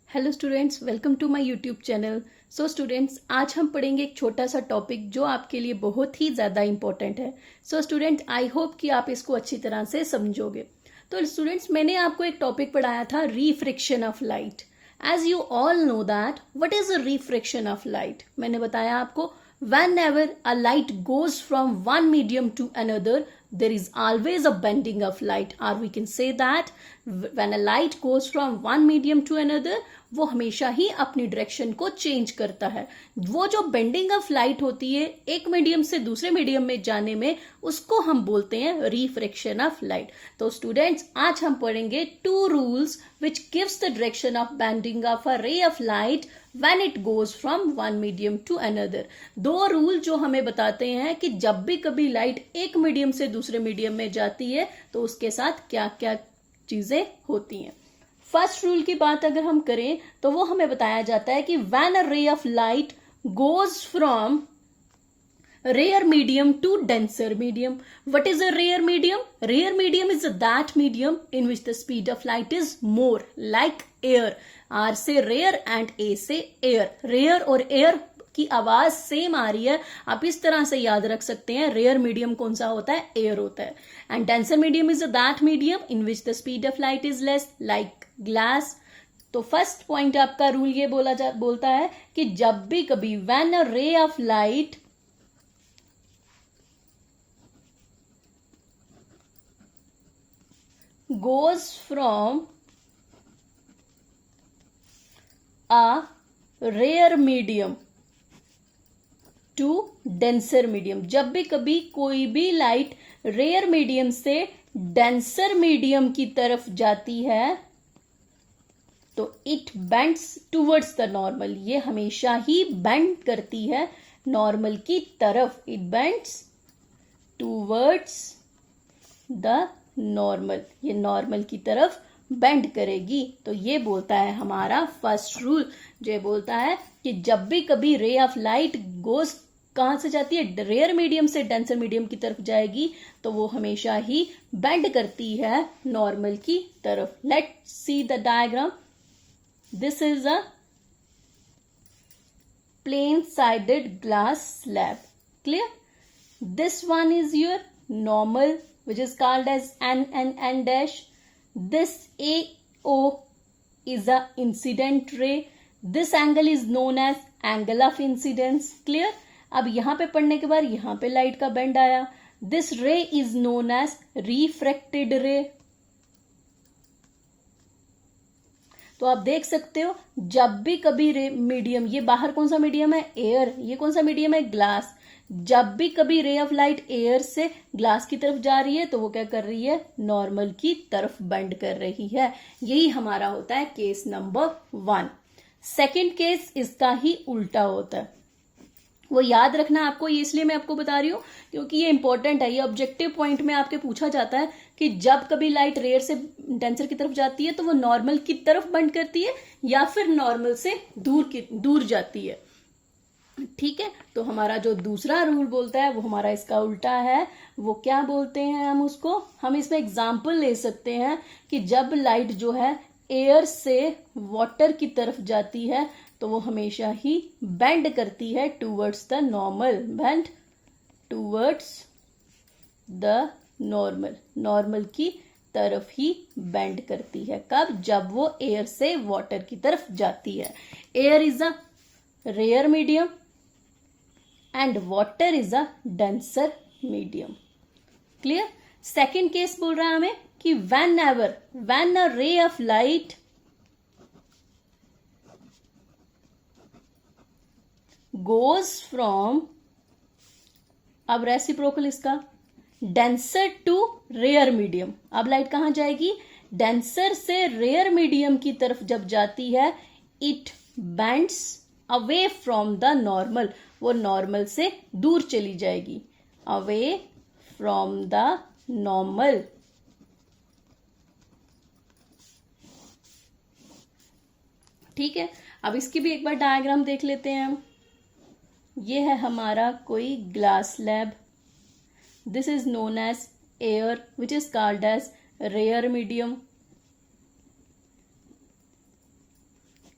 Hello students, welcome to my YouTube channel. So students, आज हम पढ़ेंगे एक छोटा सा टॉपिक जो आपके लिए बहुत ही ज़्यादा इंपॉर्टेंट है। सो स्टूडेंट, आई होप कि आप इसको अच्छी तरह से समझोगे। तो स्टूडेंट्स, मैंने आपको एक टॉपिक पढ़ाया था, refraction of light. As you all know that what is a refraction of light. मैंने बताया आपको, whenever a light goes from one medium to another, there is always a bending of light, or we can say that when a light goes from one medium to another, वो हमेशा ही अपनी direction को change करता है। वो जो bending of light होती है एक मीडियम से दूसरे मीडियम में जाने में, उसको हम बोलते हैं रिफ्रैक्शन ऑफ लाइट। तो स्टूडेंट्स, आज हम पढ़ेंगे two rules which gives the direction of bending of a ray of light when it goes from one medium to another। दो रूल जो हमें बताते हैं कि जब भी कभी लाइट एक मीडियम से दूसरे मीडियम में जाती है तो उसके साथ क्या क्या चीजें होती हैं। फर्स्ट रूल की बात अगर हम करें तो वो हमें बताया जाता है कि when a ray of light goes from rare medium to denser medium. What is a rare medium? Rare medium is that medium in which the speed of light is more, like air. R से rare and A से air. Rare और air की आवाज same आ रही है, आप इस तरह से याद रख सकते हैं। रेयर मीडियम कौन सा होता है? एयर होता है। And denser medium is that medium in which the speed of light is less, like glass. तो फर्स्ट पॉइंट आपका रूल ये बोलता है कि जब भी कभी when a ray of light goes from a rare medium to denser medium, जब भी कभी कोई भी लाइट रेयर मीडियम से डेंसर मीडियम की तरफ जाती है तो it bends towards the normal. ये हमेशा ही बेंड करती है नॉर्मल की तरफ। It bends towards the normal, ये नॉर्मल की तरफ बेंड करेगी। तो ये बोलता है हमारा फर्स्ट रूल, जो ये बोलता है कि जब भी कभी रे ऑफ लाइट गोज कहां से जाती है, रेयर मीडियम से डेंसर मीडियम की तरफ जाएगी, तो वो हमेशा ही बेंड करती है नॉर्मल की तरफ। Let see the diagram. This is a plane sided glass slab. Clear? This one is your normal, which is called as N dash. This AO is a incident ray. This angle is known as angle of incidence. Clear? अब यहां पे पढ़ने के बाद यहां पे light का bend आया। This ray is known as refracted ray. तो आप देख सकते हो, जब भी कभी मीडियम, ये बाहर कौन सा मीडियम है? एयर। ये कौन सा मीडियम है? ग्लास। जब भी कभी रे ऑफ लाइट एयर से ग्लास की तरफ जा रही है तो वो क्या कर रही है? नॉर्मल की तरफ बेंड कर रही है। यही हमारा होता है केस नंबर 1। सेकंड केस इसका ही उल्टा होता है। वो याद रखना आपको, ये इसलिए मैं आपको बता रही हूं क्योंकि ये इंपॉर्टेंट है। ये ऑब्जेक्टिव पॉइंट में आपके पूछा जाता है कि जब कभी लाइट रेयर से डेंसर की तरफ जाती है तो वो नॉर्मल की तरफ बेंड करती है या फिर नॉर्मल से दूर जाती है। ठीक है, तो हमारा जो दूसरा रूल बोलता है वो हमारा इसका उल्टा है। वो क्या बोलते हैं हम इसमें एग्जाम्पल ले सकते हैं कि जब लाइट जो है एयर से वाटर की तरफ जाती है तो वो हमेशा ही बेंड करती है towards the normal. Bend towards the normal, normal की तरफ ही बेंड करती है। कब? जब वो एयर से वाटर की तरफ जाती है। Air is a rare medium and water is a denser medium. Clear? Second case बोल रहा है हमें कि when a ray of light goes from, अब रेसिप्रोकल इसका, डेंसर टू रेयर मीडियम। अब लाइट कहां जाएगी? डेंसर से रेयर मीडियम की तरफ जब जाती है, it bends away from the normal, वो नॉर्मल से दूर चली जाएगी। Away from the normal. ठीक है, अब इसकी भी एक बार डायग्राम देख लेते हैं हम। ये है हमारा कोई glass slab. This is known as air which is called as rare medium.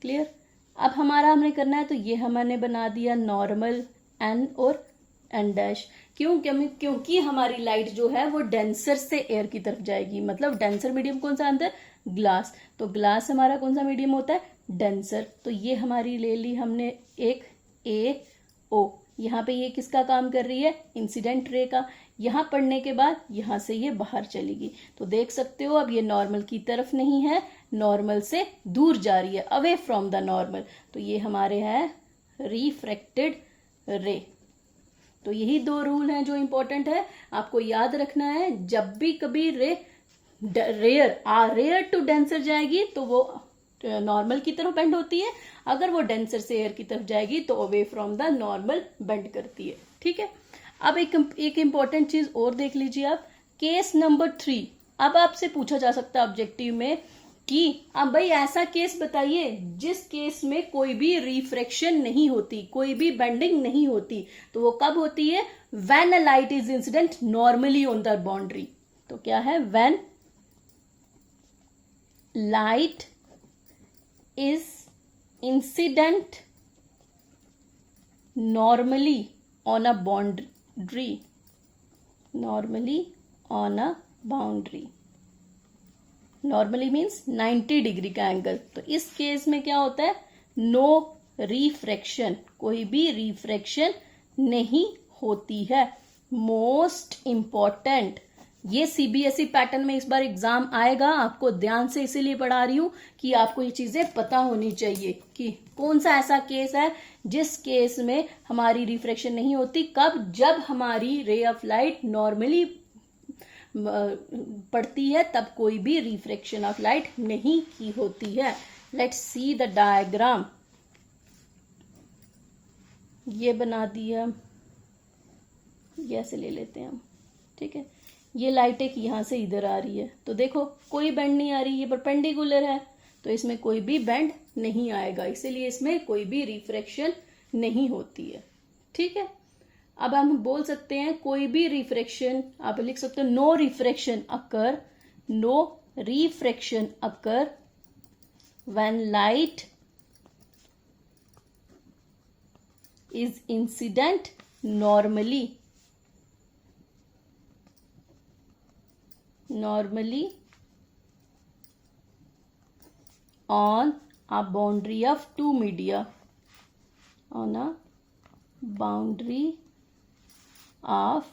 Clear. अब हमारा हमने करना है, तो ये हमने बना दिया नॉर्मल एन और एन डैश। क्योंकि हमारी लाइट जो है वो डेंसर से एयर की तरफ जाएगी, मतलब डेंसर मीडियम कौन सा अंदर, ग्लास, तो ग्लास हमारा कौन सा मीडियम होता है, डेंसर। तो ये हमारी ले ली हमने एक ए ओ, यहाँ पे ये किसका काम कर रही है, इंसिडेंट रे का। यहाँ पढ़ने के बाद यहाँ से ये बाहर चलेगी, तो देख सकते हो अब ये नॉर्मल की तरफ नहीं है, नॉर्मल से दूर जा रही है, अवे फ्रॉम द नॉर्मल। तो ये हमारे हैं रिफ्रैक्टेड रे। तो यही दो रूल हैं जो इंपॉर्टेंट है, आपको याद रखना है। जब भी कभी रेयर टू डेंसर जाएगी तो वो नॉर्मल की तरफ बेंड होती है, अगर वो डेंसर से एयर की तरफ जाएगी तो away from the normal bend करती है। ठीक है, अब एक इंपॉर्टेंट चीज और देख लीजिए आप, केस नंबर 3। अब आपसे पूछा जा सकता है ऑब्जेक्टिव में कि अब भाई ऐसा केस बताइए जिस केस में कोई भी रिफ्रैक्शन नहीं होती, कोई भी बेंडिंग नहीं होती। तो वो कब होती है, when a light is incident normally on the boundary. तो क्या है, when light is incident normally on a boundary, normally on a boundary, normally means 90 degree का एंगल। तो इस केस में क्या होता है, नो रिफ्रैक्शन, कोई भी रिफ्रैक्शन नहीं होती है। मोस्ट इंपॉर्टेंट, ये सीबीएसई पैटर्न में इस बार एग्जाम आएगा, आपको ध्यान से इसीलिए पढ़ा रही हूं कि आपको ये चीजें पता होनी चाहिए कि कौन सा ऐसा केस है जिस केस में हमारी रिफ्रैक्शन नहीं होती। कब, जब हमारी रे ऑफ लाइट नॉर्मली पड़ती है तब कोई भी रिफ्रैक्शन ऑफ लाइट नहीं की होती है। लेट्स सी द डायग्राम, ये बना दिया, ये ऐसे ले लेते हैं हम। ठीक है, ये लाइट एक यहां से इधर आ रही है, तो देखो कोई बेंड नहीं आ रही, ये परपेंडिकुलर है, तो इसमें कोई भी बेंड नहीं आएगा, इसीलिए इसमें कोई भी रिफ्रैक्शन नहीं होती है। ठीक है, अब हम बोल सकते हैं कोई भी रिफ्रैक्शन, आप लिख सकते हो no refraction occur, no refraction occur when light is incident normally on a boundary of two media, on a boundary of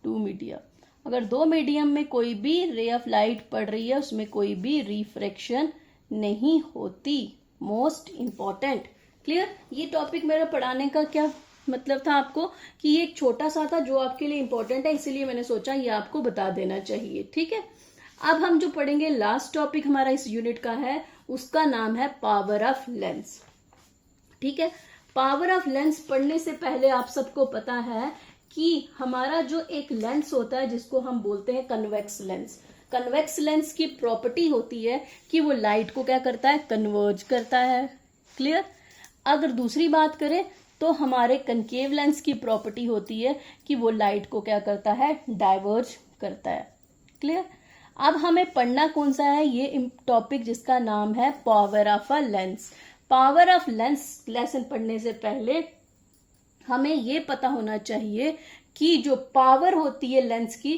two media। अगर दो मीडियम में कोई भी रे ऑफ लाइट पड़ रही है उसमें कोई भी रिफ्रैक्शन नहीं होती। Most important, clear. ये टॉपिक मेरा पढ़ाने का क्या मतलब था आपको कि ये एक छोटा सा था जो आपके लिए इंपॉर्टेंट है, इसीलिए मैंने सोचा ये आपको बता देना चाहिए। ठीक है, अब हम जो पढ़ेंगे लास्ट टॉपिक हमारा इस यूनिट का है, उसका नाम है पावर ऑफ लेंस। ठीक है, पावर ऑफ लेंस पढ़ने से पहले आप सबको पता है कि हमारा जो एक लेंस होता है जिसको हम बोलते हैं कन्वेक्स लेंस, कन्वेक्स लेंस की प्रॉपर्टी होती है कि वो लाइट को क्या करता है, कन्वर्ज करता है। क्लियर। अगर दूसरी बात करें तो हमारे कनकेव लेंस की प्रॉपर्टी होती है कि वो लाइट को क्या करता है, डाइवर्ज करता है। क्लियर। अब हमें पढ़ना कौन सा है, ये टॉपिक जिसका नाम है power of a lens. Power of lens lesson पढ़ने से पहले हमें ये पता होना चाहिए कि जो पावर होती है लेंस की,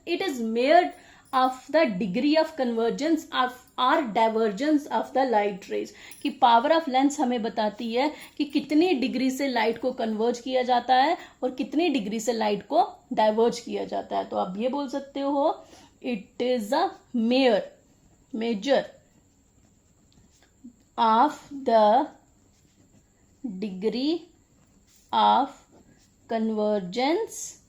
it is measured of the degree of convergence of or divergence of the light rays. कि पावर ऑफ लेंस हमें बताती है कि कितनी डिग्री से लाइट को कन्वर्ज किया जाता है और कितनी डिग्री से लाइट को डाइवर्ज किया जाता है। तो आप ये बोल सकते हो it is a measure of the degree of convergence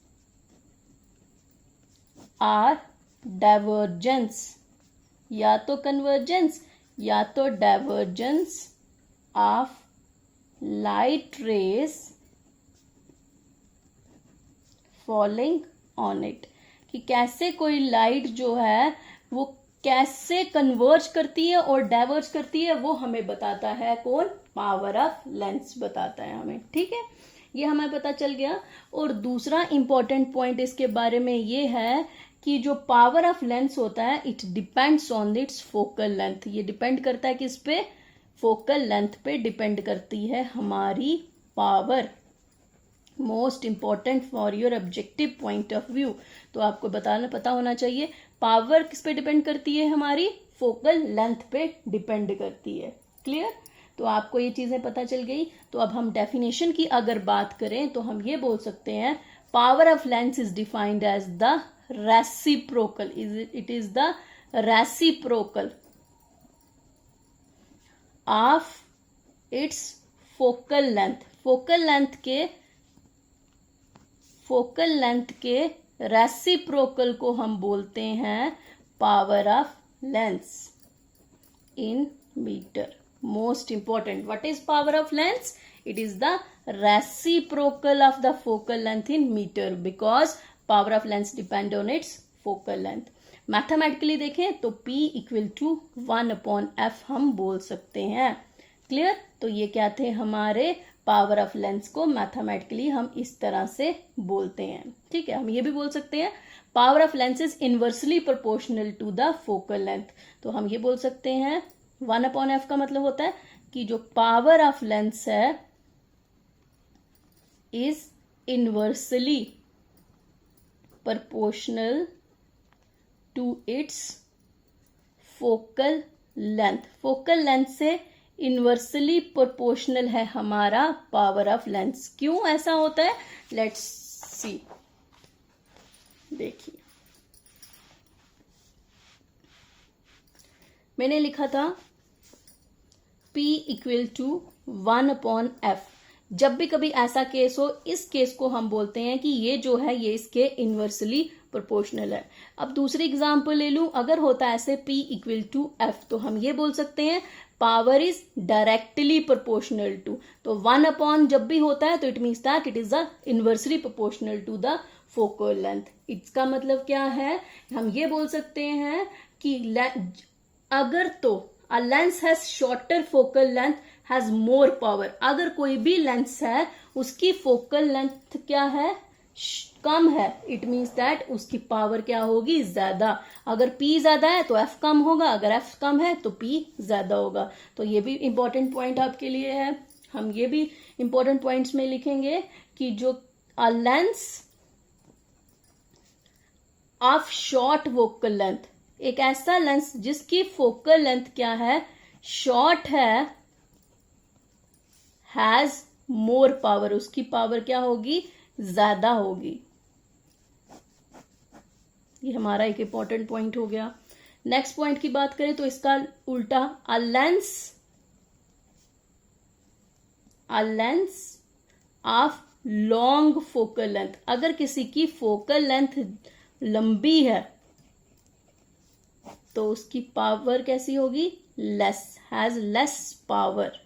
or divergence, या तो कन्वर्जेंस या तो divergence of light rays falling on it. कि कैसे कोई लाइट जो है वो कैसे कन्वर्ज करती है और डाइवर्ज करती है, वो हमें बताता है कौन, पावर ऑफ लेंस बताता है हमें। ठीक है, ये हमें पता चल गया। और दूसरा इंपॉर्टेंट पॉइंट इसके बारे में ये है कि जो पावर ऑफ लेंस होता है it depends on its focal length. ये डिपेंड करता है किस पे, फोकल लेंथ पे डिपेंड करती है हमारी power. Most important for your objective point of view. तो आपको पता होना चाहिए पावर किस पे डिपेंड करती है, हमारी फोकल लेंथ पे डिपेंड करती है। क्लियर? तो आपको ये चीजें पता चल गई। तो अब हम डेफिनेशन की अगर बात करें तो हम ये बोल सकते हैं power of lens is defined as the reciprocal, it is the reciprocal of its focal length. Focal length के रेसिप्रोकल को हम बोलते हैं power of lens in metre. Most important, what is power of lens? It is the reciprocal of the focal length in metre because power of lens depend on its focal length. Mathematically देखें तो P equal to 1/f हम बोल सकते हैं। Clear? तो ये क्या थे हमारे पावर ऑफ लेंस को मैथमेटिकली हम इस तरह से बोलते हैं। ठीक है, हम ये भी बोल सकते हैं power of lens is inversely proportional to the focal length. तो हम ये बोल सकते हैं 1/f का मतलब होता है कि जो पावर ऑफ लेंस है is inversely proportional to its focal length. Focal length से इनवर्सली प्रोपोर्शनल है हमारा पावर ऑफ लेंस। क्यों ऐसा होता है? Let's see. देखिए, मैंने लिखा था P इक्वल टू 1/f। जब भी कभी ऐसा केस हो, इस केस को हम बोलते हैं कि ये जो है ये इसके इनवर्सली प्रोपोर्शनल है। अब दूसरी एग्जांपल ले लूं, अगर होता है ऐसे P इक्वल टू f, तो हम ये बोल सकते हैं power is directly proportional to. तो 1/ जब भी होता है तो it means that it is the inversely proportional to the focal length. इसका मतलब क्या है? हम ये बोल सकते हैं कि अगर तो a lens has shorter focal length has more power। अगर कोई भी लेंस है उसकी फोकल लेंथ क्या है? कम है, इट मीन्स दैट उसकी पावर क्या होगी? ज्यादा। अगर P ज्यादा है तो F कम होगा, अगर F कम है तो P ज्यादा होगा। तो ये भी इंपॉर्टेंट पॉइंट आपके लिए है। हम ये भी इंपॉर्टेंट पॉइंट्स में लिखेंगे कि जो a lens of short focal length, एक ऐसा लेंस जिसकी फोकल लेंथ क्या है? शॉर्ट है, हैज मोर पावर, उसकी पावर क्या होगी? ज्यादा होगी। ये हमारा एक इंपॉर्टेंट पॉइंट हो गया। नेक्स्ट पॉइंट की बात करें तो इसका उल्टा, a lens of long focal length. अगर किसी की फोकल लेंथ लंबी है तो उसकी पावर कैसी होगी? Less, has less power.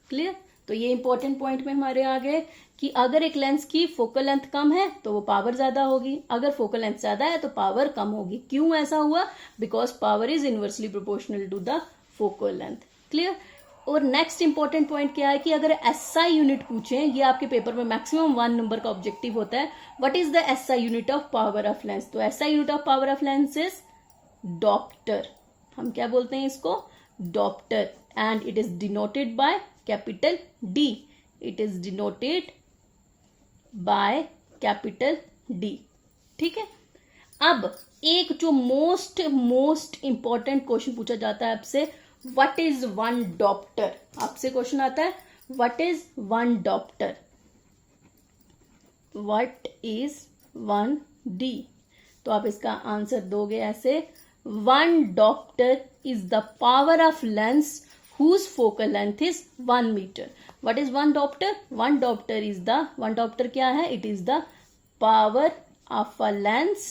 Clear? तो ये इंपॉर्टेंट पॉइंट में हमारे आ गए कि अगर एक लेंस की फोकल लेंथ कम है तो वो पावर ज्यादा होगी, अगर फोकल लेंथ ज्यादा है तो पावर कम होगी। क्यों ऐसा हुआ? Because power is inversely proportional to the focal length. Clear? और नेक्स्ट इंपॉर्टेंट पॉइंट क्या है कि अगर SI यूनिट पूछें, ये आपके पेपर में मैक्सिमम 1 नंबर का ऑब्जेक्टिव होता है, what is the SI unit of power of lens? तो SI unit of power of lens is dioptre. हम क्या बोलते हैं इसको? Dioptre. And it is denoted by capital D। It is denoted by capital D। ठीक है? अब एक जो मोस्ट इंपॉर्टेंट क्वेश्चन पूछा जाता है आपसे, व्हाट इज 1 डॉप्टर? आपसे क्वेश्चन आता है what is 1 dioptre? What is 1D? तो आप इसका आंसर दोगे ऐसे, 1 dioptre is the power of lens whose focal length is 1 meter. What is 1 Doppler? 1 Doppler is the 1 Doppler क्या है? It is the power of a lens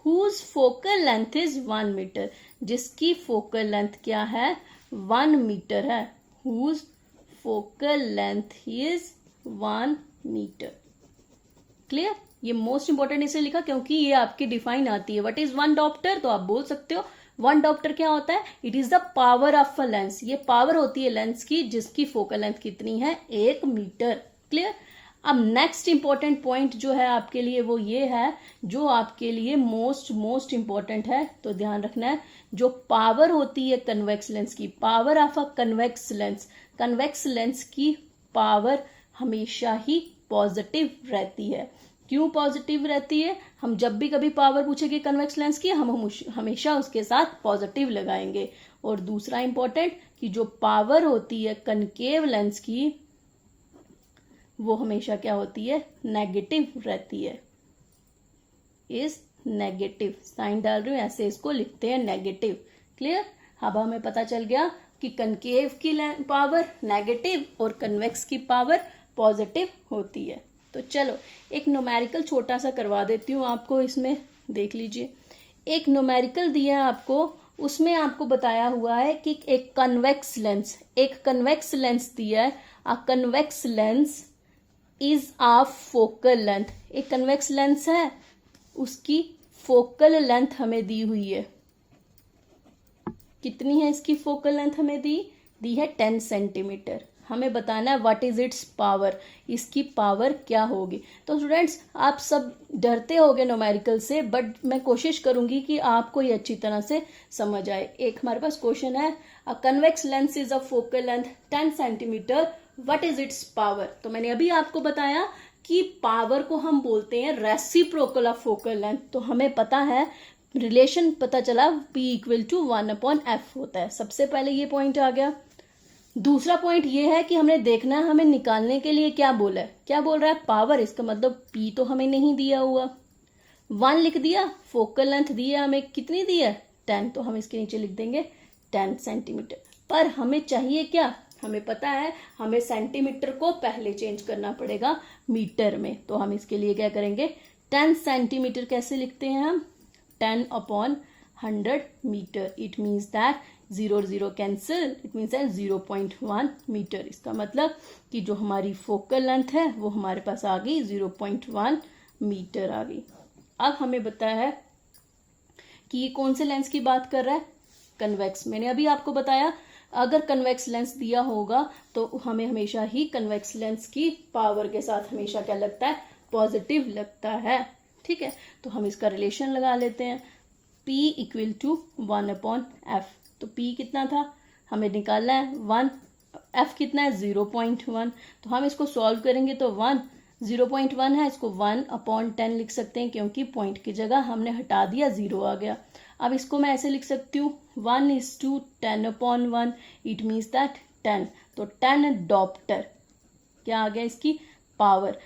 whose focal length is 1 meter. जिसकी focal length क्या है? 1 meter है. Whose focal length is 1 meter. Clear? ये most important इसलिए लिखा क्योंकि ये आपकी डिफाइन आती है। What is 1 Doppler? तो आप बोल सकते हो 1 डॉप्टर क्या होता है? It is the power of a lens. ये पावर होती है लेंस की जिसकी फोकल लेंथ कितनी है? 1 मीटर। क्लियर? अब नेक्स्ट इंपॉर्टेंट पॉइंट जो है आपके लिए वो ये है, जो आपके लिए मोस्ट इंपॉर्टेंट है, तो ध्यान रखना है, जो पावर होती है कन्वेक्स लेंस की, power of a convex lens की पावर हमेशा ही पॉजिटिव रहती है। क्यों पॉजिटिव रहती है? हम जब भी कभी पावर पूछेंगे कन्वेक्स लेंस की, हम हमेशा उसके साथ पॉजिटिव लगाएंगे। और दूसरा इंपॉर्टेंट कि जो पावर होती है कनकेव लेंस की, वो हमेशा क्या होती है? नेगेटिव रहती है, इज नेगेटिव। साइन डाल रही हूं, ऐसे इसको लिखते हैं नेगेटिव। क्लियर? अब हमें पता चल गया कि कनकेव की पावर नेगेटिव और कन्वेक्स की पावर पॉजिटिव होती है। तो चलो एक न्यूमेरिकल छोटा सा करवा देती हूँ आपको, इसमें देख लीजिए। एक न्यूमेरिकल दिया है आपको, उसमें आपको बताया हुआ है कि एक कन्वेक्स लेंस दिया है। अ convex lens is of focal length, एक कन्वेक्स लेंस है, उसकी फोकल लेंथ हमें दी हुई है। कितनी है इसकी फोकल लेंथ? हमें दी है 10 सेंटीमीटर। हमें बताना है व्हाट इज इट्स पावर, इसकी पावर क्या होगी। तो स्टूडेंट्स आप सब डरते होगे न्यूमेरिकल से, बट मैं कोशिश करूंगी कि आपको ये अच्छी तरह से समझ आए। एक हमारे पास क्वेश्चन है, अ convex lens is a focal length 10 centimetre, what is it's power. तो मैंने अभी आपको बताया कि पावर को हम बोलते हैं रेसिप्रोकल ऑफ फोकल लेंथ। तो हमें पता है, रिलेशन पता चला, P इक्वल टू 1/f होता है। सबसे पहले ये पॉइंट आ गया। दूसरा पॉइंट ये है कि हमने देखना है हमें निकालने के लिए क्या बोला है, क्या बोल रहा है? पावर। इसका मतलब P तो हमें नहीं दिया हुआ, 1 लिख दिया। फोकल लेंथ दी है हमें, कितनी दी है? 10। तो हम इसके नीचे लिख देंगे 10 सेंटीमीटर। पर हमें चाहिए क्या? हमें पता है हमें सेंटीमीटर को पहले चेंज करना पड़ेगा मीटर में। तो हम इसके लिए क्या करेंगे? 10 सेंटीमीटर कैसे लिखते हैं हम? 10/100 metre. It means that 0 cancel, it means that 0.1 metre. इसका मतलब कि जो हमारी फोकल लेंथ है वो हमारे पास आ गई 0.1 मीटर आ गई। अब हमें बताया है कि ये कौन से लेंस की बात कर रहा है? कन्वेक्स। मैंने अभी आपको बताया अगर कन्वेक्स लेंस दिया होगा तो हमें हमेशा ही कन्वेक्स लेंस की पावर के साथ हमेशा क्या लगता है? पॉजिटिव लगता है। ठीक है, तो हम इसका रिलेशन लगा लेते हैं, P इक्वल टू 1/f। तो P कितना था हमें निकालना है 1, F कितना है 0.1। तो हम इसको सॉल्व करेंगे तो 0.1 है, इसको 1/10 लिख सकते हैं, क्योंकि पॉइंट की जगह हमने हटा दिया, 0 आ गया। अब इसको मैं ऐसे लिख सकती हूँ 1:10/1, इट मीन्स दैट 10। तो 10 डॉप्टर क्या आ गया? इसकी पावर।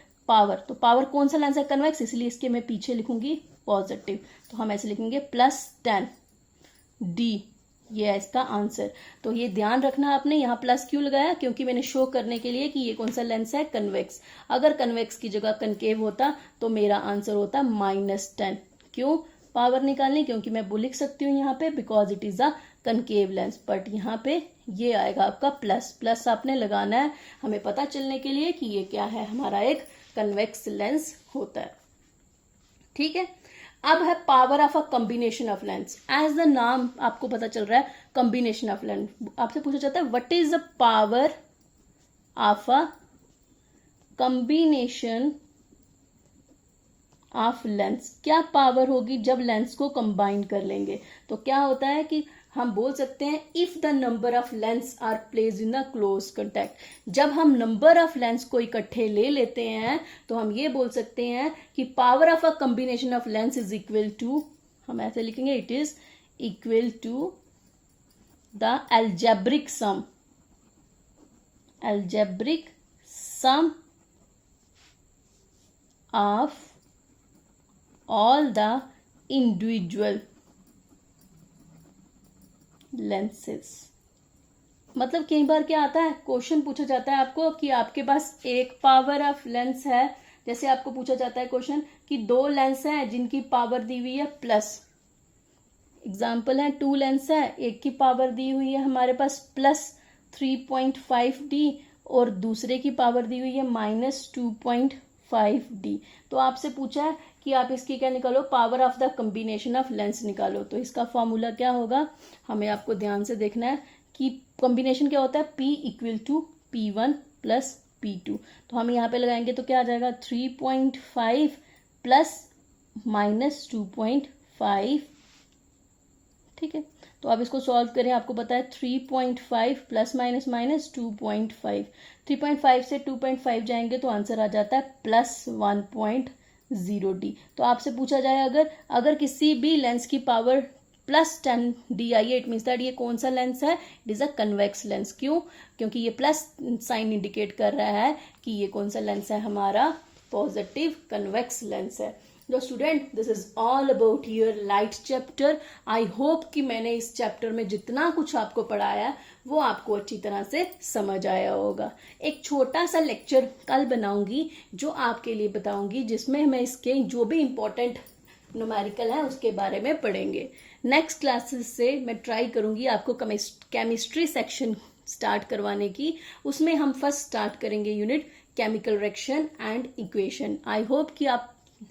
तो पावर कौन सा लेंस है? कन्वेक्स, इसलिए इसके मैं पीछे लिखूंगी पॉजिटिव। तो हम ऐसे लिखेंगे +10 D, ये है इसका आंसर। तो ये ध्यान रखना आपने, यहाँ प्लस क्यों लगाया? क्योंकि मैंने शो करने के लिए कि ये कौन सा लेंस है? कन्वेक्स। अगर कन्वेक्स की जगह कनकेव होता तो मेरा आंसर होता -10। क्यों? पावर निकालनी, क्योंकि मैं वो लिख सकती हूँ यहाँ पे because it is a concave lens. But यहाँ पे ये आएगा आपका प्लस आपने लगाना है हमें पता चलने के लिए कि ये क्या है, हमारा एक कन्वेक्स लेंस होता है। ठीक है, अब है power of a combination of lens. As the नाम आपको पता चल रहा है कॉम्बिनेशन ऑफ लेंस। आपसे पूछा जाता है what is the power of a combination of lens. क्या पावर होगी जब लेंस को कंबाइन कर लेंगे? तो क्या होता है कि हम बोल सकते हैं if the number of lens are placed in a close contact. जब हम नंबर ऑफ लेंस को इकट्ठे ले लेते हैं तो हम ये बोल सकते हैं कि power of a combination of lens is equal to, हम ऐसे लिखेंगे, it is equal to the algebraic sum of all the individual lenses। मतलब कई बार क्या आता है, क्वेश्चन पूछा जाता है आपको कि आपके पास एक पावर ऑफ लेंस है। जैसे आपको पूछा जाता है क्वेश्चन कि 2 लेंस हैं जिनकी पावर दी हुई है प्लस, एग्जाम्पल है 2 लेंस है, एक की पावर दी हुई है हमारे पास +3.5D और दूसरे की पावर दी हुई है -2.5D। तो आपसे पूछा है कि आप इसकी क्या निकालो? Power of the combination of lens निकालो। तो इसका फॉर्मूला क्या होगा? हमें आपको ध्यान से देखना है कि कॉम्बिनेशन क्या होता है? P equal to P1 + P2। तो हम यहाँ पे लगाएंगे तो क्या आ जाएगा 3.5 प्लस माइनस 2.5। ठीक है, तो अब इसको सॉल्व करें। आपको पता है 3.5 प्लस माइनस माइनस 2.5, 3.5 से 2.5 जाएंगे तो आंसर आ जाता है प्लस 1.0D। तो आपसे पूछा जाए अगर किसी भी लेंस की पावर प्लस 10 डी आई है, इट मीन्स दैट ये कौन सा लेंस है, it is a convex lens. क्यों? क्योंकि ये प्लस साइन इंडिकेट कर रहा है कि ये कौन सा लेंस है, हमारा पॉजिटिव कन्वेक्स लेंस है। तो student, this is all about your light chapter. I hope कि मैंने इस चैप्टर में जितना कुछ आपको पढ़ाया वो आपको अच्छी तरह से समझ आया होगा। एक छोटा सा लेक्चर कल बनाऊंगी जो आपके लिए बताऊंगी, जिसमें मैं इसके जो भी इम्पोर्टेंट न्यूमेरिकल है उसके बारे में पढ़ेंगे। नेक्स्ट क्लासेस से मैं ट्राई करूंगी आपको केमिस्ट्री सेक्शन स्टार्ट करवाने की। उसमें हम फर्स्ट स्टार्ट करेंगे unit chemical reaction and equation. I hope कि आप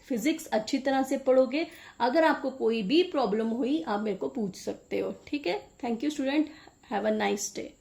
फिजिक्स अच्छी तरह से पढ़ोगे। अगर आपको कोई भी प्रॉब्लम हुई आप मेरे को पूछ सकते हो। ठीक है, thank you student, have a nice day.